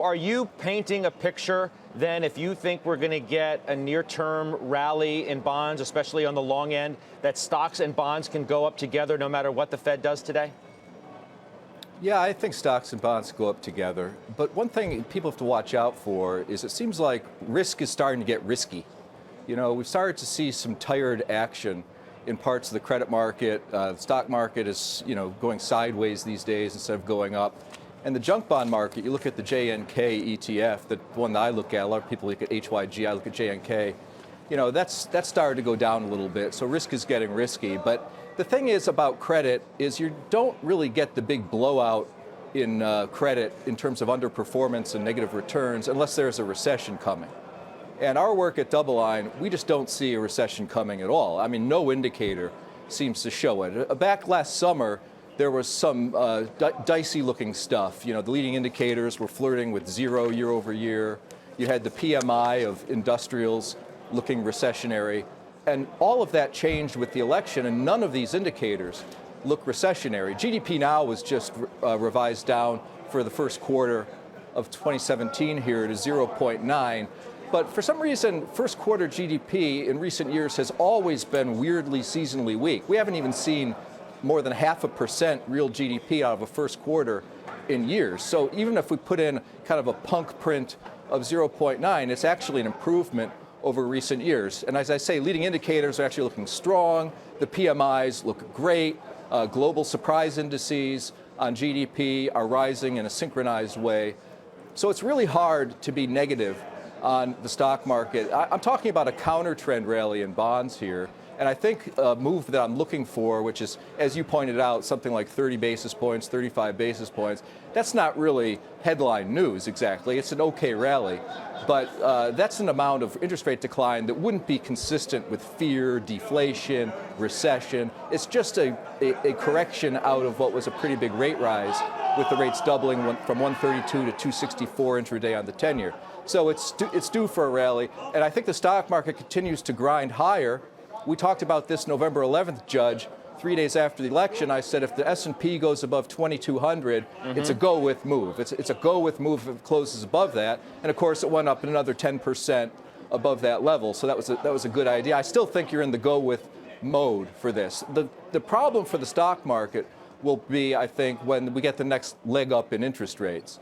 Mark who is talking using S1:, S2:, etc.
S1: Are you painting a picture then, if you think we're going to get a near-term rally in bonds, especially on the long end, that stocks and bonds can go up together no matter what the Fed does today?
S2: Yeah, I think stocks and bonds go up together. But one thing people have to watch out for is it seems like risk is starting to get risky. You know, we've started to see some tired action in parts of the credit market. The stock market is, going sideways these days instead of going up. And the junk bond market, you look at the JNK ETF, the one that I look at, a lot of people look at HYG, I look at JNK, that's started to go down a little bit, so risk is getting risky. But the thing is about credit is you don't really get the big blowout in credit in terms of underperformance and negative returns unless there's a recession coming. And our work at DoubleLine, we just don't see a recession coming at all. I mean, no indicator seems to show it. Back last summer, there was some dicey-looking stuff. The leading indicators were flirting with zero year over year. You had the PMI of industrials looking recessionary. And all of that changed with the election, and none of these indicators look recessionary. GDP now was just revised down for the first quarter of 2017 here to 0.9. But for some reason, first quarter GDP in recent years has always been weirdly seasonally weak. We haven't even seen more than 0.5% real GDP out of a first quarter in years. So even if we put in kind of a punk print of 0.9, it's actually an improvement over recent years. And as I say, leading indicators are actually looking strong. The PMIs look great. Global surprise indices on GDP are rising in a synchronized way. So it's really hard to be negative on the stock market. I'm talking about a counter trend rally in bonds here. And I think a move that I'm looking for, which is, as you pointed out, something like 30 basis points, 35 basis points, that's not really headline news exactly. It's an okay rally. But that's an amount of interest rate decline that wouldn't be consistent with fear, deflation, recession. It's just a correction out of what was a pretty big rate rise, with the rates doubling from 132 to 264 intraday on the 10-year. So it's due for a rally. And I think the stock market continues to grind higher. We talked about this November 11th, Judge. 3 days after the election, I said if the S&P goes above 2,200, it's a go-with move. It's a go-with move if it closes above that. And of course, it went up another 10% above that level. So that was a good idea. I still think you're in the go-with mode for this. The problem for the stock market will be, I think, when we get the next leg up in interest rates.